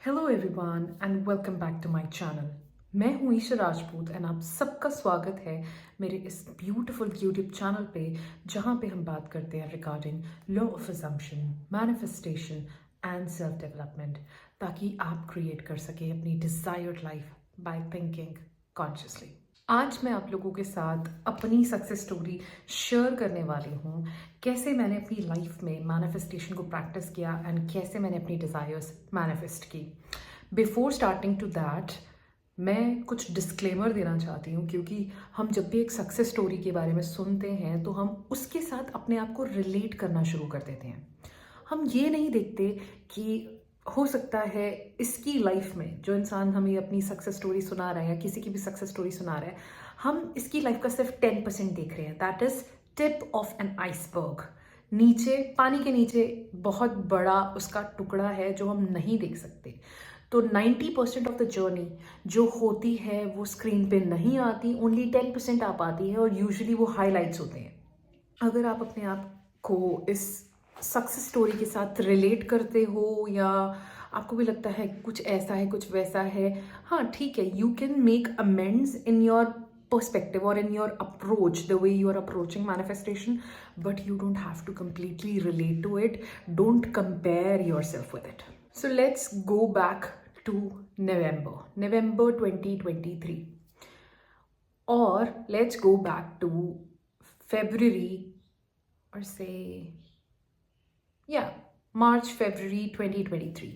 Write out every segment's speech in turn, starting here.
Hello everyone and welcome back to my channel. मैं हूं Isha Rajput and आप सबका स्वागत है मेरे इस ब्यूटीफुल यूट्यूब चैनल पे, जहां पे हम बात करते हैं regarding law of assumption, manifestation and self development, ताकि आप क्रिएट कर सकें अपनी desired life by thinking consciously. आज मैं आप लोगों के साथ अपनी सक्सेस स्टोरी शेयर करने वाली हूँ, कैसे मैंने अपनी लाइफ में मैनिफेस्टेशन को प्रैक्टिस किया एंड कैसे मैंने अपनी डिज़ायर्स मैनिफेस्ट की। बिफोर स्टार्टिंग टू दैट, मैं कुछ डिस्क्लेमर देना चाहती हूँ, क्योंकि हम जब भी एक सक्सेस स्टोरी के बारे में सुनते हैं तो हम उसके साथ अपने आप को रिलेट करना शुरू कर देते हैं। हम ये नहीं देखते कि हो सकता है इसकी लाइफ में जो इंसान हमें अपनी सक्सेस स्टोरी सुना रहा है या किसी की भी सक्सेस स्टोरी सुना रहा है, हम इसकी लाइफ का सिर्फ 10% देख रहे हैं। That is tip of an iceberg. नीचे, पानी के नीचे बहुत बड़ा उसका टुकड़ा है जो हम नहीं देख सकते। तो 90% ऑफ द जर्नी जो होती है वो स्क्रीन पे नहीं आती, ओनली 10% आ पाती है, और यूजुअली वो हाईलाइट्स होते हैं। अगर आप अपने आप को इस सक्सेस स्टोरी के साथ रिलेट करते हो या आपको भी लगता है कुछ ऐसा है कुछ वैसा है, हाँ ठीक है, you can make amends in your perspective or in your approach, the way you are approaching manifestation, but you don't have to completely relate to it. Don't compare yourself with it. So let's go back to November 2023, or let's go back to February, or say March February 2023,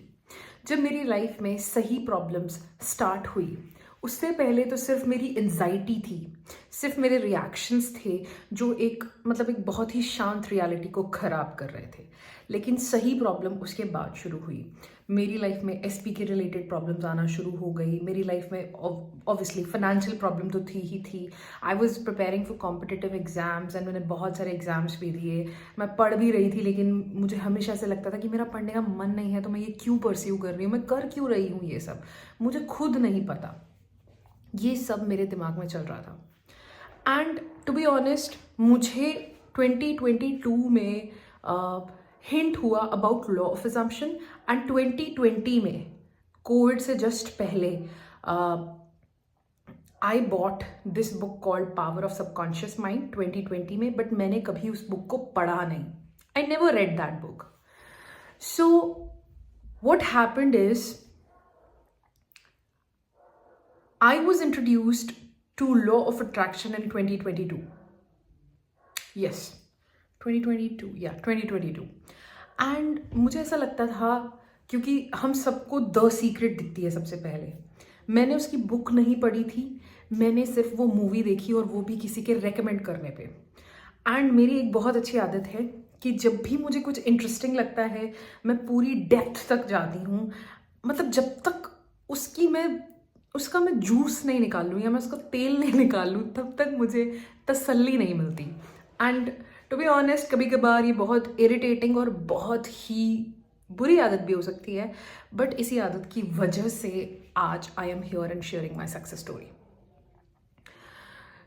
जब मेरी life में सही problems start हुई। उससे पहले तो सिर्फ मेरी एंजाइटी थी, सिर्फ मेरे रिएक्शंस थे जो एक बहुत ही शांत रियलिटी को ख़राब कर रहे थे। लेकिन सही प्रॉब्लम उसके बाद शुरू हुई। मेरी लाइफ में एसपी के रिलेटेड प्रॉब्लम्स आना शुरू हो गई। मेरी लाइफ में ऑब्वियसली फाइनेंशियल प्रॉब्लम तो थी ही थी। I was preparing for competitive exams and मैंने बहुत सारे एग्जाम्स भी दिए। मैं पढ़ भी रही थी, लेकिन मुझे हमेशा ऐसे लगता था कि मेरा पढ़ने का मन नहीं है, तो मैं ये क्यों परस्यू कर रही हूँ, मैं कर क्यों रही हूँ ये सब, मुझे खुद नहीं पता। ये सब मेरे दिमाग में चल रहा था। एंड टू बी ऑनेस्ट, मुझे 2022 में हिंट हुआ about law of assumption, and 2020 में कोविड से जस्ट पहले I bought this book called power of subconscious mind 2020 में, बट मैंने कभी उस बुक को पढ़ा नहीं। I never read that book. So what happened is I was introduced to law of attraction in 2022. Yes, 2022, yeah, 2022. And मुझे ऐसा लगता था, क्योंकि हम सबको द सीक्रेट दिखती है सबसे पहले। मैंने उसकी बुक नहीं पढ़ी थी, मैंने सिर्फ वो मूवी देखी, और वो भी किसी के रेकमेंड करने पे। एंड मेरी एक बहुत अच्छी आदत है कि जब भी मुझे कुछ इंटरेस्टिंग लगता है, मैं पूरी डेप्थ तक जाती हूँ। जब तक उसका मैं जूस नहीं निकाल लूँ या मैं उसका तेल नहीं निकाल लूँ, तब तक मुझे तसल्ली नहीं मिलती। एंड टू बी ऑनेस्ट, कभी कभार ये बहुत इरिटेटिंग और बहुत ही बुरी आदत भी हो सकती है, बट इसी आदत की वजह से आज आई am here and sharing my success story.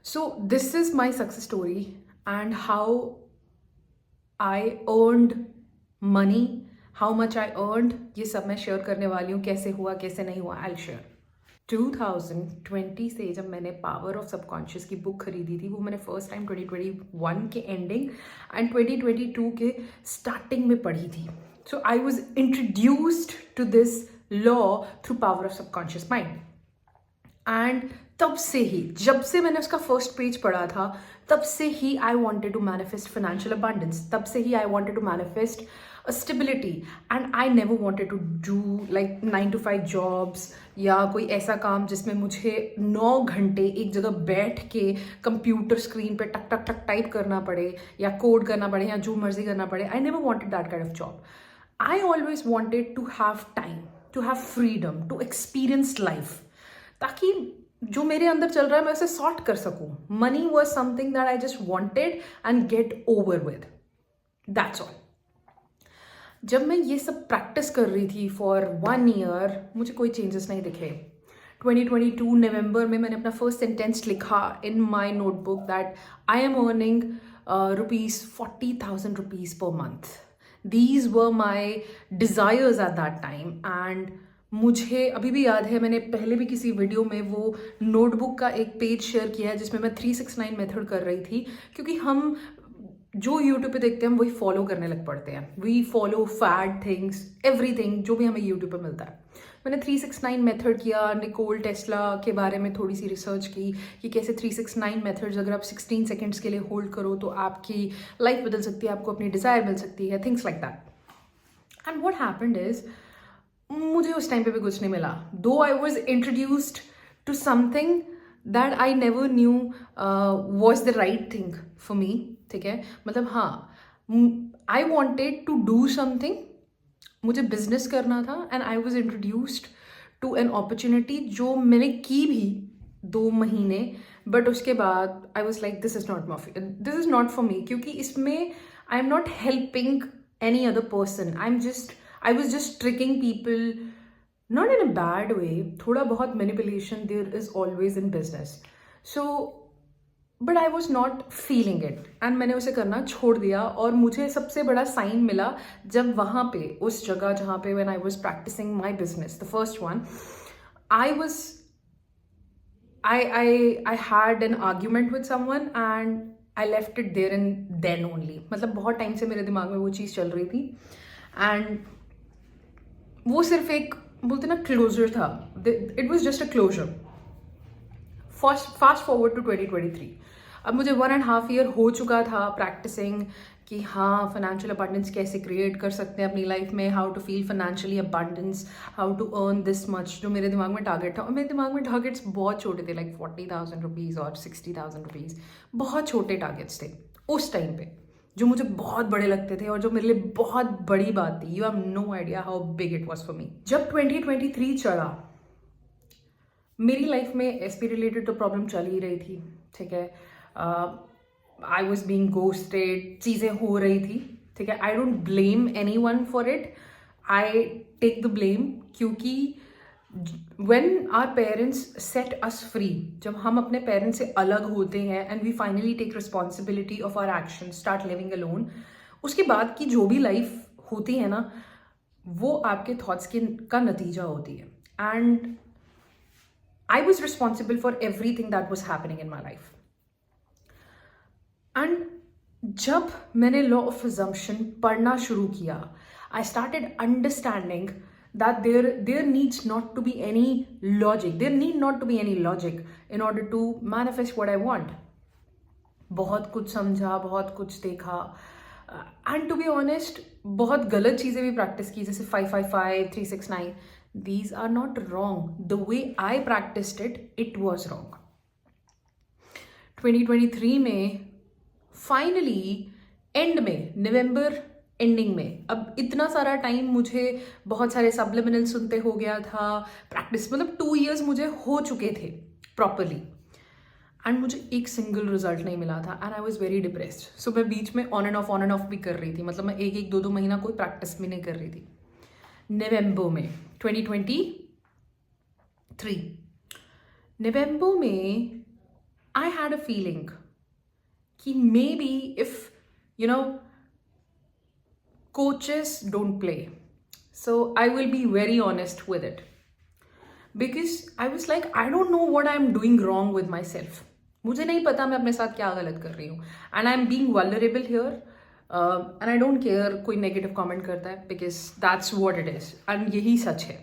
So this is my success story and how I earned money, how much I earned, ये सब मैं शेयर करने वाली हूँ। कैसे हुआ, कैसे नहीं हुआ, आई विल शेयर। 2020 से जब मैंने पावर ऑफ सबकॉन्शियस की बुक खरीदी थी, वो मैंने फर्स्ट टाइम 2021 के एंडिंग एंड 2022 के स्टार्टिंग में पढ़ी थी। So I was introduced to this law through power of subconscious mind. And तब से ही, जब से मैंने उसका फर्स्ट पेज पढ़ा था, तब से ही I wanted to manifest financial abundance. तब से ही I wanted to manifest stability, and I never wanted to do like 9 to 5 jobs या कोई ऐसा काम जिसमें मुझे 9 घंटे एक जगह बैठ के कंप्यूटर स्क्रीन पे टक टक टक टाइप करना पड़े या कोड करना पड़े या जो मर्जी करना पड़े। I never wanted that kind of job. I always wanted to have time, to have freedom, to experience life, ताकि जो मेरे अंदर चल रहा है मैं उसे सॉर्ट कर सकूं। Money was something that I just wanted and get over with, that's all. जब मैं ये सब प्रैक्टिस कर रही थी फॉर 1 year, मुझे कोई चेंजेस नहीं दिखे। 2022 नवंबर में मैंने अपना फर्स्ट सेंटेंस लिखा in my notebook that I am earning ₹40,000 per month. These were my desires at that time, and मुझे अभी भी याद है, मैंने पहले भी किसी वीडियो में वो नोटबुक का एक पेज शेयर किया है जिसमें मैं 369 मेथड कर रही थी, क्योंकि हम जो यूट्यूब पे देखते हैं हम वही फॉलो करने लग पड़ते हैं. We follow fad things, everything जो भी हमें यूट्यूब पे मिलता है. मैंने 369 मेथड किया, निकोल टेस्ला के बारे में थोड़ी सी रिसर्च की कि कैसे 369 मेथड्स अगर आप 16 सेकेंड्स के लिए होल्ड करो तो आपकी लाइफ बदल सकती है, आपको अपनी डिज़ायर मिल सकती है, things like that. And what happened is, मुझे उस टाइम पे भी कुछ नहीं मिला. Though I was introduced to something that I never knew was the right thing for me. ठीक है, मतलब हाँ, I wanted to do something, मुझे बिजनेस करना था, and I was introduced to an opportunity जो मैंने की भी 2 महीने, बट उसके बाद I was like this is not for me, क्योंकि इसमें I am not helping any other person. I was just tricking people, not in a bad way. Thoda bahut manipulation there is always in business. So, but I was not feeling it. And मैंने उसे करना छोड़ दिया. और मुझे सबसे बड़ा sign मिला जब वहाँ पे, उस जगह जहाँ पे when I was practicing my business, the first one, I had an argument with someone and I left it there and then only. मतलब बहुत टाइम से मेरे दिमाग में वो चीज़ चल रही थी, एंड वो सिर्फ एक बोलते ना क्लोजर था. It was just a closure. Fast forward to 2023. अब मुझे 1.5 ईयर हो चुका था प्रैक्टिसिंग कि हाँ, फाइनेंशियल अबंडेंस कैसे क्रिएट कर सकते हैं अपनी लाइफ में, how to feel financially abundance, how to earn this much, जो मेरे दिमाग में टारगेट था. और मेरे दिमाग में टारगेट्स बहुत छोटे थे, लाइक 40,000 रुपीज़ और 60,000 रुपीज़. बहुत छोटे टारगेट्स थे उस टाइम पे, जो मुझे बहुत बड़े लगते थे और जो मेरे लिए बहुत बड़ी बात थी. You have no idea how big it was for me. जब 2023 चला, मेरी लाइफ में एसपी रिलेटेड तो प्रॉब्लम चल ही रही थी. ठीक है, आई वॉज बींग गोस्टेड, चीज़ें हो रही थी. ठीक है, I don't blame anyone for it, I take the blame, क्योंकि when our parents set us free, जब हम अपने पेरेंट्स से अलग होते हैं and we finally take responsibility of our actions, start living alone, उसके बाद की जो भी लाइफ होती है ना, वो आपके थॉट्स का नतीजा होती है. And I was responsible for everything that was happening in my life. And जब मैंने लॉ ऑफ अजम्पशन पढ़ना शुरू किया, I started understanding that there needs not to be any logic. There need not to be any logic in order to manifest what I want. बहुत कुछ समझा, बहुत कुछ देखा, and to be honest, बहुत गलत चीज़ें भी प्रैक्टिस की, जैसे 555, 369. These are not wrong. The way I practiced it, it was wrong. 2023 में finally एंड में, नवंबर एंडिंग में, अब इतना सारा टाइम मुझे बहुत सारे सब्लिमिनल सुनते हो गया था, प्रैक्टिस मतलब 2 years मुझे हो चुके थे प्रॉपरली, एंड मुझे एक सिंगल रिजल्ट नहीं मिला था, and I was very depressed. So मैं बीच में ऑन एंड ऑफ भी कर रही थी, मतलब मैं 1-2 महीना कोई प्रैक्टिस भी नहीं कर रही थी. नवंबर में 2023 नवंबर में आई हैड अ फीलिंग कि may be if you know coaches don't play. So I will be very honest with it, because I was like, I don't know what I'm doing wrong with myself. मुझे नहीं पता मैं अपने साथ क्या गलत कर रही हूँ, and I'm being vulnerable here, and I don't care कोई negative comment करता है, because that's what it is, and यही सच है.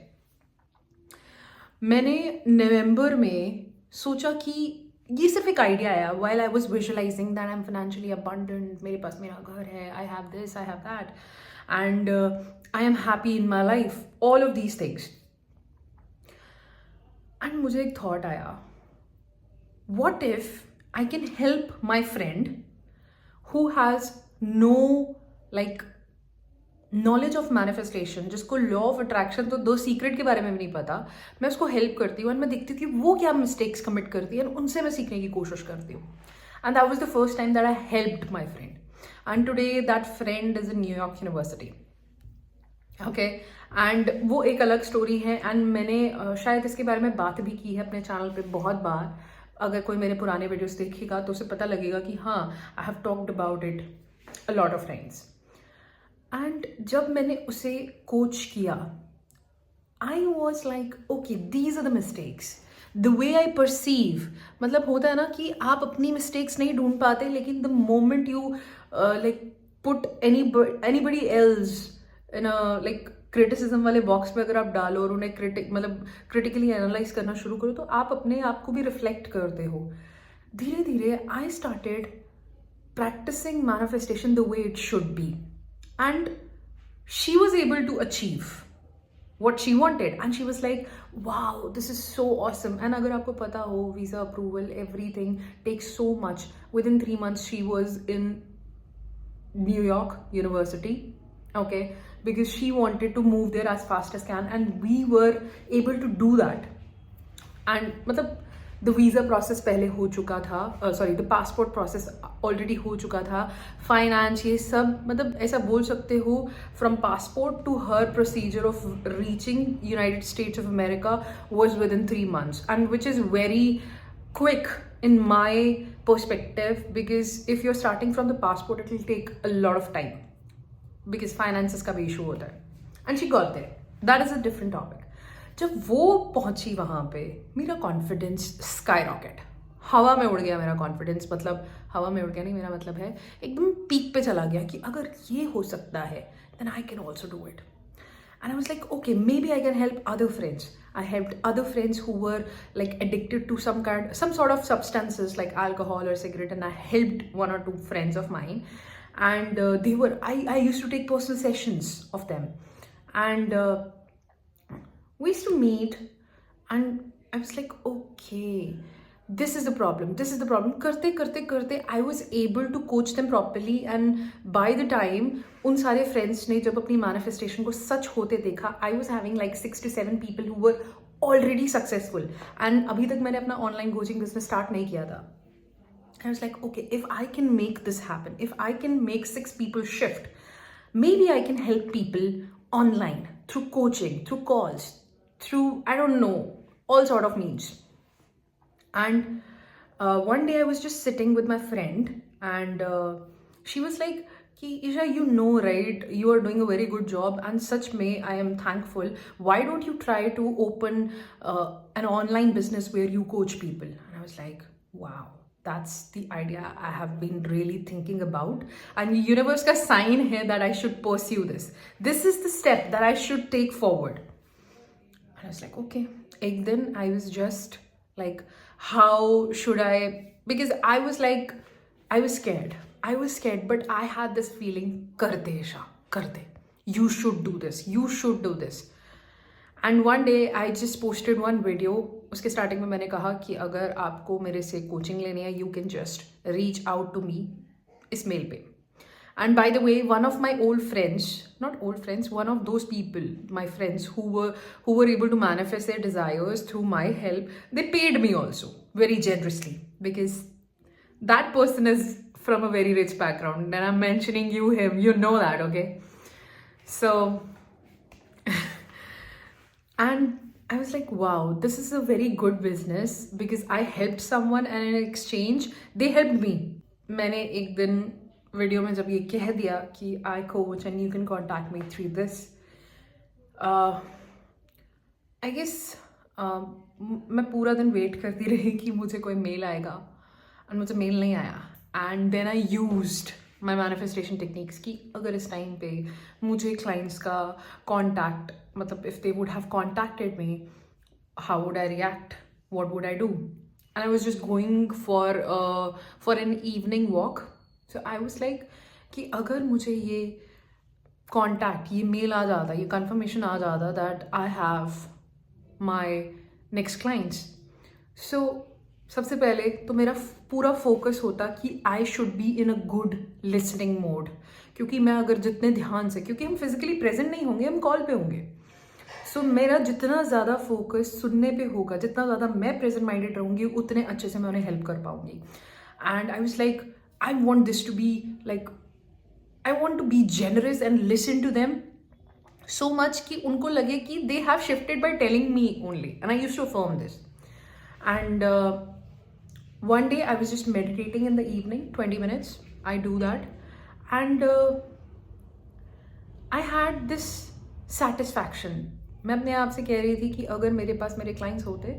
मैंने नवंबर में सोचा कि ये सिर्फ एक आइडिया आया while I was visualizing that I'm financially abundant, मेरे पास मेरा घर है, I have this, I have that, and I am happy in my life, all of these things. And मुझे एक thought आया, what if I can help my friend who has no like knowledge of manifestation, जिसको law of attraction तो 2 secret के बारे में भी नहीं पता, मैं उसको हेल्प करती हूँ, एंड मैं देखती थी वो क्या मिस्टेक्स कमिट करती है, एंड उनसे मैं सीखने की कोशिश करती हूँ. And that was the first time that I helped my friend, and today that friend is in New York university. Okay, and वो एक अलग स्टोरी है, एंड मैंने शायद इसके बारे में बात भी की है अपने चैनल पे बहुत बार. अगर कोई मेरे पुराने वीडियोस देखेगा तो उसे पता लगेगा कि हाँ, I have talked about it a lot of times. And जब मैंने उसे कोच किया I was like, okay, these are the mistakes. The way I perceive, मतलब होता है ना कि आप अपनी mistakes नहीं ढूंढ पाते, लेकिन the moment you like put anybody else in a like criticism वाले बॉक्स में अगर आप डालो और उन्हें मतलब क्रिटिकली एनालाइज करना शुरू करो, तो आप अपने आप को भी रिफ्लेक्ट करते हो. धीरे धीरे I started practicing manifestation the way it should be, and she was able to achieve what she wanted, and she was like, wow, this is so awesome. And agar aapko pata ho, visa approval, everything takes so much. Within 3 months she was in New York University, okay, because she wanted to move there as fast as can, and we were able to do that. And matlab the visa process पहले हो चुका था, sorry the passport process already हो चुका था, finance, ये सब, मतलब ऐसा बोल सकते हो from passport to her procedure of reaching United States of America was within 3 months, and which is very quick in my perspective, because if you're starting from the passport it will take a lot of time because finances का भी issue होता है. And she got there. That is a different topic. जब वो पहुंची वहां पे, मेरा कॉन्फिडेंस स्काई रॉकेट, हवा में उड़ गया मेरा कॉन्फिडेंस. मतलब हवा में उड़ गया नहीं, मेरा मतलब है एकदम पीक पे चला गया कि अगर ये हो सकता है then I can also do it. And I was like, okay, maybe I can help other friends. I helped other friends who were like addicted to some sort of substances like alcohol or cigarette, and I helped 1 or 2 friends of mine. And I used to take personal sessions of them. And we used to meet, and I was like, okay, this is the problem. करते I was able to coach them properly, and by the time उन सारे friends ने जब अपनी manifestation को सच होते देखा, I was having like 6 to 7 people who were already successful, and अभी तक मैंने अपना online coaching business start नहीं किया था. I was like, okay, if I can make this happen, if I can make 6 people shift, maybe I can help people online through coaching, through calls, through, I don't know, all sort of means. And one day I was just sitting with my friend, and she was like, कि Isha, you know, right, you are doing a very good job, and such may I am thankful. Why don't you try to open an online business where you coach people? And I was like, wow, that's the idea I have been really thinking about, and universe का sign है that I should pursue this. This is the step that I should take forward. And I was like, okay. And then I was just like, how should I? Because I was like, I was scared, but I had this feeling, kar de Isha, kar de. You should do this. You should do this. And one day I just posted one video. उसके starting में मैंने कहा कि अगर आपको मेरे से coaching लेनी है, you can just reach out to me इस mail पे. And by the way, one of my old friends, not old friends, one of those people, my friends who were able to manifest their desires through my help, they paid me also very generously, because that person is from a very rich background, and I'm mentioning him, you know that, okay? So, and I was like, wow, this is a very good business, because I helped someone, and in exchange, they helped me. मैंने एक दिन video में जब ये कह दिया कि I coach and you can contact me through this, I guess मैं पूरा दिन वेट करती रही कि मुझे कोई मेल आएगा, एंड मुझे मेल नहीं आया. And then I used my manifestation techniques कि अगर इस टाइम पे मुझे क्लाइंट्स का कॉन्टैक्ट, मतलब if they would have contacted me, how would I react, what would I do. And I was just going for an evening walk. So I was like कि अगर मुझे ये कॉन्टैक्ट, ये mail आ जाता, ये confirmation आ जाता that I have my next clients, so सबसे पहले तो मेरा पूरा फोकस होता कि I should be in a good listening mode. क्योंकि मैं अगर जितने ध्यान से, क्योंकि हम फिजिकली प्रेजेंट नहीं होंगे, हम कॉल पे होंगे, सो मेरा जितना ज़्यादा फोकस सुनने पे होगा, जितना ज़्यादा मैं प्रेजेंट माइंडेड रहूँगी, उतने अच्छे से मैं उन्हें हेल्प कर पाऊँगी. And I was like, I want this to be like, I want to be generous and listen to them so much कि उनको लगे कि they have shifted by telling me only, and I used to affirm this. And one day I was just meditating in the evening, 20 minutes, I do that, and I had this satisfaction मैं अपने आप से कह रही थी कि अगर मेरे पास मेरे क्लाइंट्स होते,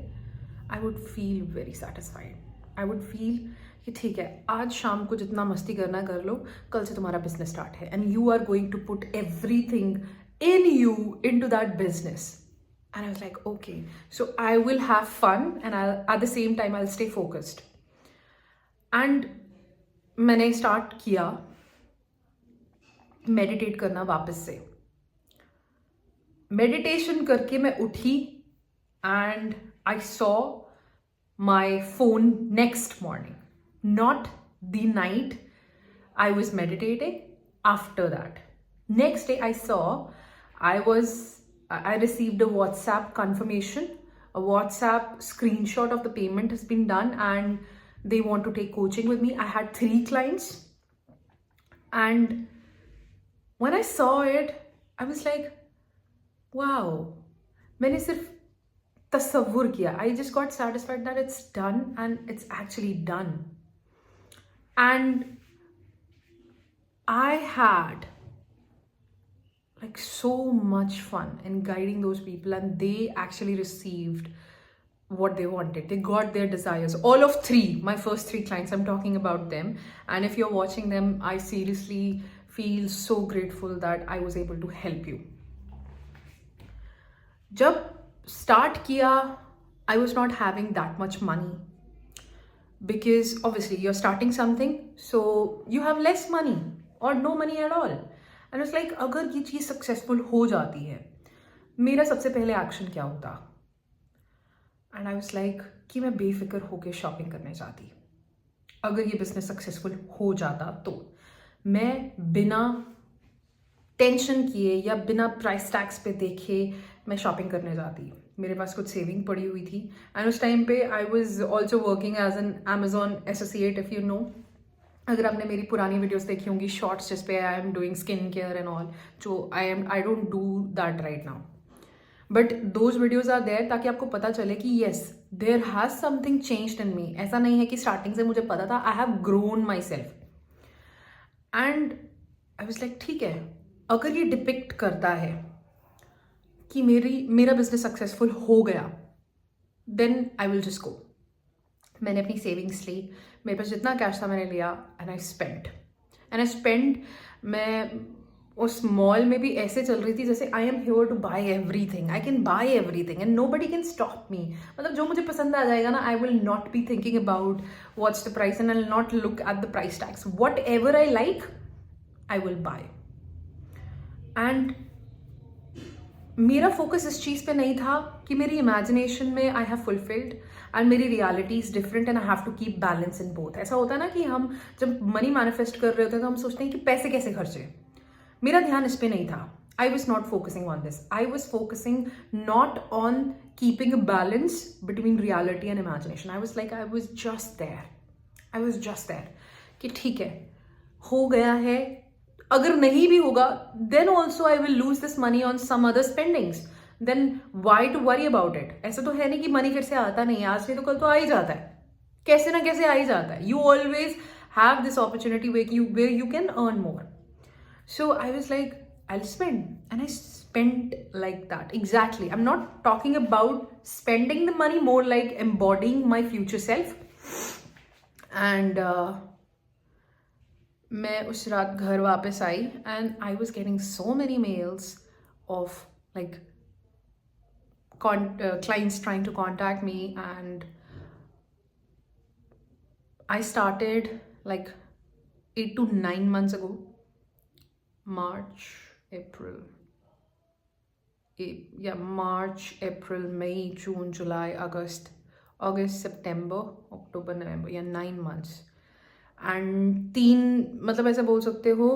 I would feel very satisfied. I would feel कि ठीक है, आज शाम को जितना मस्ती करना है कर लो, कल से तुम्हारा बिजनेस स्टार्ट है and you are going to put everything in you into that business. And I was like, okay, so I will have fun and I'll at the same time I'll stay focused. And मैंने start किया meditate करना वापस से. Meditation करके मैं उठी and I saw my phone next morning, not the night I was meditating. After that, next day I saw I received a WhatsApp confirmation, a WhatsApp screenshot of the payment has been done and they want to take coaching with me. I had 3 clients and when I saw it, I was like, wow. मैंने सिर्फ तसव्वुर किया. I just got satisfied that it's done and it's actually done. And I had like so much fun in guiding those people and they actually received what they wanted. They got their desires. All of 3, my first 3 clients, I'm talking about them. And if you're watching them, I seriously feel so grateful that I was able to help you. जब start किया, I was not having that much money because obviously you're starting something, so you have less money or no money at all. And it's like अगर ये चीज़ successful हो जाती है, मेरा सबसे पहले एक्शन क्या होता? एंड आई वाज लाइक कि मैं बेफिक्र होकर शॉपिंग करने जाती. अगर ये बिजनेस सक्सेसफुल हो जाता तो मैं बिना टेंशन किए या बिना प्राइस टैग्स पे देखे मैं शॉपिंग करने जाती. मेरे पास कुछ सेविंग पड़ी हुई थी एंड उस टाइम पे I was also working as an Amazon associate, if you know. अगर आपने मेरी पुरानी वीडियोस देखी होंगी शॉर्ट्स जिस पे I am doing skin care and all, जो I don't do that right now, but those videos are there ताकि आपको पता चले कि yes there has something changed in me. ऐसा नहीं है कि स्टार्टिंग से मुझे पता था. I have grown myself and I was like ठीक है, अगर ये डिपिक्ट करता है कि मेरा बिजनेस सक्सेसफुल हो गया, then I will just go. मैंने अपनी सेविंग्स ली, मेरे पास जितना कैश था मैंने लिया एंड आई स्पेंड. मैं उस मॉल में भी ऐसे चल रही थी जैसे I am here to buy everything, I can buy everything and nobody can stop me. मतलब जो मुझे पसंद आ जाएगा ना, I will not be thinking about what's the price and I will not look at the price tags. Whatever I like I will buy. And मेरा focus इस चीज़ पे नहीं था कि मेरी इमेजिनेशन में आई हैव फुलफिल्ड एंड मेरी reality is different and I have to keep balance in both. ऐसा होता है ना कि हम जब मनी मैनिफेस्ट कर रहे होते हैं तो हम सोचते हैं कि पैसे कैसे खर्चे. मेरा ध्यान इस पे नहीं था. I was not focusing on this. I was focusing not on keeping a balance between reality and imagination. I was like I was just there कि ठीक है, हो गया है. अगर नहीं भी होगा then also I will lose this money on some other spendings. Then why to worry about it. ऐसा तो है नहीं कि मनी फिर से आता नहीं है, आज नहीं तो कल तो आ ही जाता है, कैसे ना कैसे आ ही जाता है. You always have this opportunity where you can earn more. So I was like I'll spend, and I spent like that. Exactly. I'm not talking about spending the money, more like embodying my future self. And मैं उस रात घर वापस आई and I was getting so many mails of like clients trying to contact me, and I started like 8 to 9 months ago. March, April, May, June, July, August, September, October, November, या 9 months. And 3 मतलब ऐसा बोल सकते हो,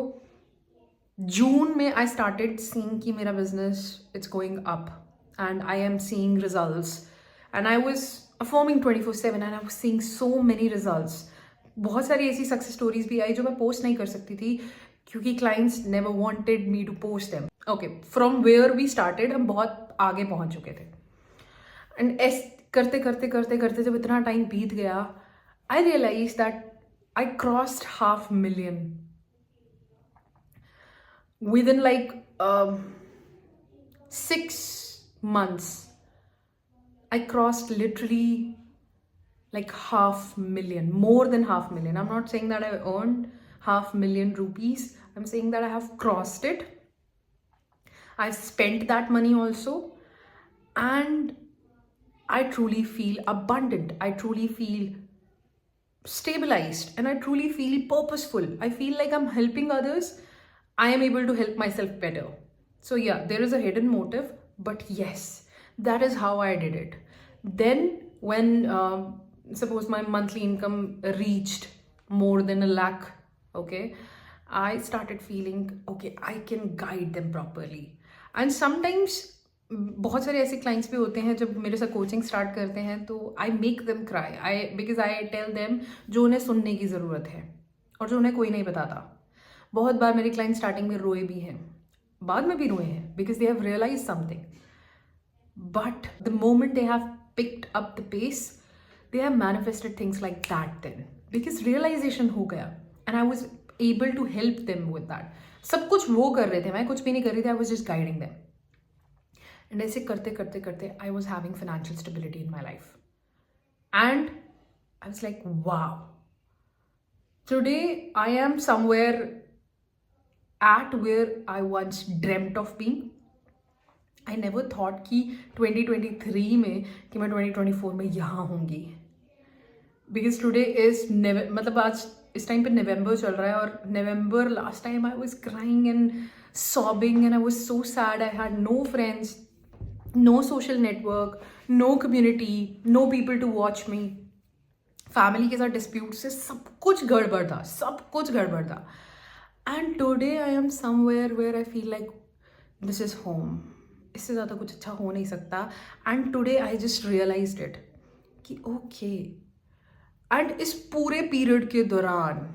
जून में I started seeing कि मेरा business it's going up and I am seeing results and I was performing 24/7 and I was seeing so many results. बहुत सारी ऐसी सक्सेस स्टोरीज भी आई जो मैं पोस्ट नहीं कर सकती थी क्योंकि clients never wanted me to post them. Okay, from where we started हम बहुत आगे पहुंच चुके थे. एंड करते करते करते करते जब इतना टाइम बीत गया, आई realise that I crossed 500,000 within like 6 months, I crossed literally like 500,000, more than 500,000. I'm not saying that I earned 500,000 rupees. I'm saying that I have crossed it. I've spent that money also. And I truly feel abundant. I truly feel stabilized. And I truly feel purposeful. I feel like I'm helping others. I am able to help myself better. So, yeah, there is a hidden motive. But yes, that is how I did it. Then, when suppose my monthly income reached more than 1 lakh, okay, I started feeling, okay, I can guide them properly. And sometimes बहुत सारे ऐसे clients भी होते हैं जब मेरे साथ coaching start करते हैं तो I make them cry, I because I tell them जो उन्हें सुनने की ज़रूरत है और जो उन्हें कोई नहीं बताता. बहुत बार मेरे क्लाइंट स्टार्टिंग में रोए भी हैं, बाद में भी रोए हैं, because they have realize something. But the moment they have picked up the pace, they have manifested things like that then. Because realization हो गया. And I was able to help them with that. सब कुछ वो कर रहे थे, मैं कुछ भी नहीं कर रही थी, I was just guiding them. And ऐसे करते करते करते I was having financial stability in my life. And I was like, wow. Today I am somewhere at where I once dreamt of being. I never thought कि 2023 में कि मैं 2024 में यहाँ होंगी. बिकॉज टुडे इज मतलब आज इस टाइम पे नवंबर चल रहा है और November last time I was crying and sobbing and I was so sad. I had no friends, no social network, no community, no people to watch me. Family के साथ डिस्प्यूट से सब कुछ गड़बड़ था, सब कुछ गड़बड़ था. And today I am somewhere where I feel like this is home. इससे ज़्यादा कुछ अच्छा हो नहीं सकता. And today I just realized it कि ओके. एंड इस पूरे पीरियड के दौरान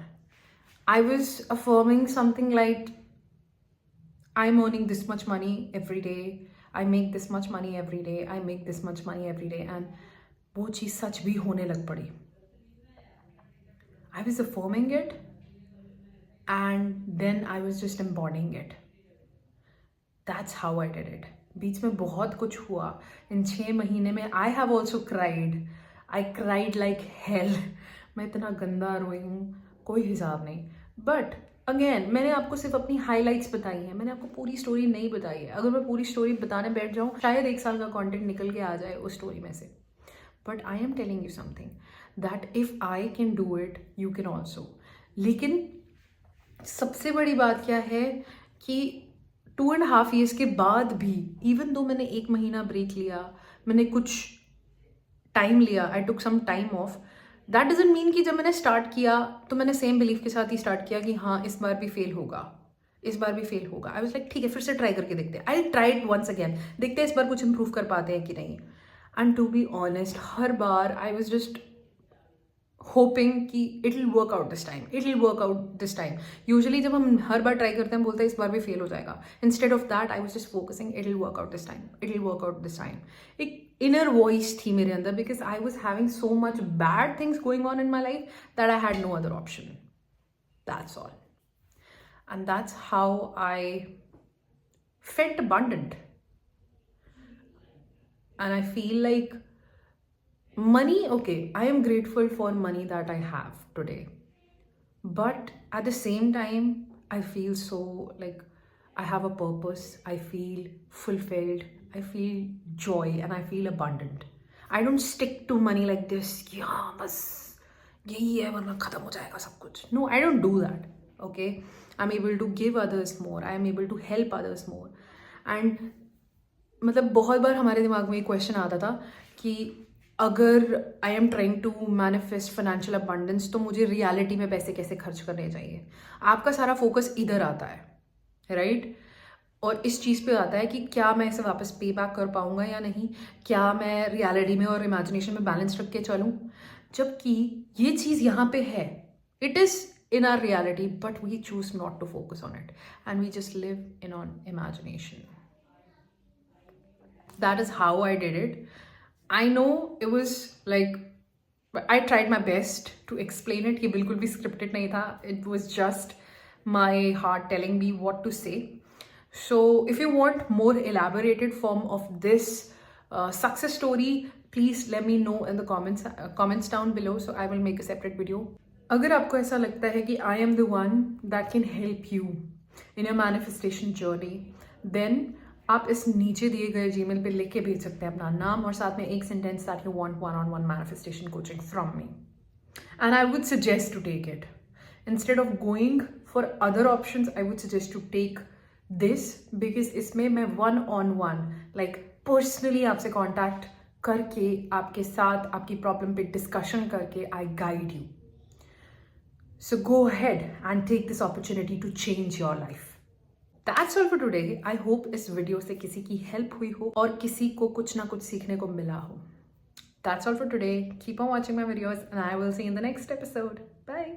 I was affirming something like I am earning this much money every day, I make this much money every day, I make this much money every day. And वो चीज़ सच भी होने लग पड़ी. I was affirming it and then I was just embodying it. That's how I did it. बीच में बहुत कुछ हुआ इन 6 महीने में. I have also cried. I cried like hell. मैं इतना गंदा रोई हूँ, कोई हिसाब नहीं. बट अगेन मैंने आपको सिर्फ अपनी हाईलाइट्स बताई हैं, मैंने आपको पूरी स्टोरी नहीं बताई है. अगर मैं पूरी स्टोरी बताने बैठ जाऊँ शायद 1 साल का कंटेंट निकल के आ जाए उस स्टोरी में से. But I am telling you something that if I can do it you can also. लेकिन सबसे बड़ी बात क्या है कि 2.5 years के बाद भी, इवन दो मैंने 1 महीना ब्रेक लिया, मैंने कुछ टाइम लिया, I took some time off, that doesn't mean कि जब मैंने स्टार्ट किया तो मैंने सेम बिलीफ के साथ ही स्टार्ट किया कि हाँ इस बार भी फेल होगा, इस बार भी फेल होगा. आई वाज लाइक ठीक है फिर से ट्राई करके देखते हैं. I try it once again, देखते हैं इस बार कुछ इम्प्रूव कर पाते हैं कि नहीं. एंड टू बी ऑनेस्ट हर बार आई वॉज जस्ट होपिंग कि it will work out this time, it will work out this time. Usually जब हम हर बार ट्राई करते हैं बोलते हैं इस बार भी फेल हो जाएगा. Instead of that I was just focusing it will work out this time, it will work out this time. एक इनर वॉइस थी मेरे अंदर because I was having so much bad things going on in my life that I had no other option. That's all. And that's how I felt abundant. And I feel like money, okay, I am grateful for money that I have today. But at the same time, I feel so like I have a purpose. I feel fulfilled. I feel joy and I feel abundant. I don't stick to money like this. कि हाँ बस यही है वरना खत्म हो जाएगा सब कुछ. No, I don't do that. Okay, I'm able to give others more. I am able to help others more. And मतलब बहुत बार हमारे दिमाग में एक क्वेश्चन आता था कि अगर I am trying to manifest financial abundance तो मुझे रियलिटी में पैसे कैसे खर्च करने चाहिए. आपका सारा फोकस इधर आता है, राइट? और इस चीज़ पे आता है कि क्या मैं इसे वापस पे बैक कर पाऊंगा या नहीं, क्या मैं रियलिटी में और इमेजिनेशन में बैलेंस रख के चलूँ. जबकि ये चीज़ यहाँ पे है, it is in our reality, but we choose not to focus on it and we just live in on imagination. That is how I did it. I know it was like I tried my best to explain it. ये बिल्कुल भी scripted नहीं था. It was just my heart telling me what to say. So if you want more elaborated form of this success story, please let me know in the comments down below, so I will make a separate video. अगर आपको ऐसा लगता है कि I am the one that can help you in your manifestation journey, then आप इस नीचे दिए गए Gmail पे लिख के भेज सकते हैं अपना नाम और साथ में एक sentence that you want one-on-one manifestation coaching from me. And I would suggest to take it. Instead of going for other options, I would suggest to take this, because इसमें मैं one-on-one like personally आपसे contact करके आपके साथ आपकी problem पे discussion करके I guide you. So go ahead and take this opportunity to change your life. That's all for today. I hope इस वीडियो से किसी की हेल्प हुई हो और किसी को कुछ ना कुछ सीखने को मिला हो. That's all for today. Keep on watching my videos and I will see you in the next episode. Bye.